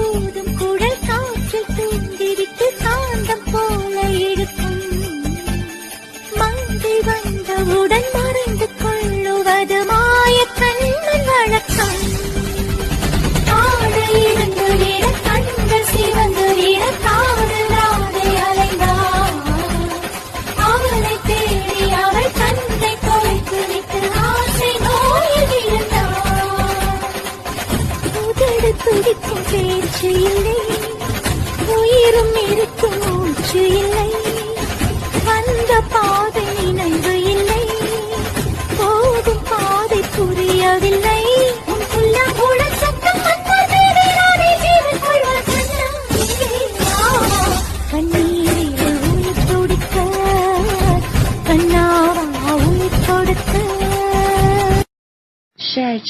ஊதும் குழல் காற்றில் தூண்டிவிட்டு காந்தம் போல இழுக்கும். மங்கை வந்தவுடன் மறைந்து கொள்ளுவது மாய கண்ணன் வழக்கம். ஆடை இருந்து விட கண்கள் சிவந்து விட காதல் ராதை அலைந்தார். அவளை தேடி அவள் கண்ணை தொலைத்து விட்டு ஆசை நோயில் விழுந்தார். உதடு துடிக்கும் பேச்சு இல்லை, உயிரும் இருக்கும் மூச்சு இல்லை. வந்த பாதை நினைவு இல்லை, போகும் பாதை புரியவில்லை. கண்ணீரில் உயிர் துடிக்க கண்ணாவா உயிர் கொடுக்க. ஷேர்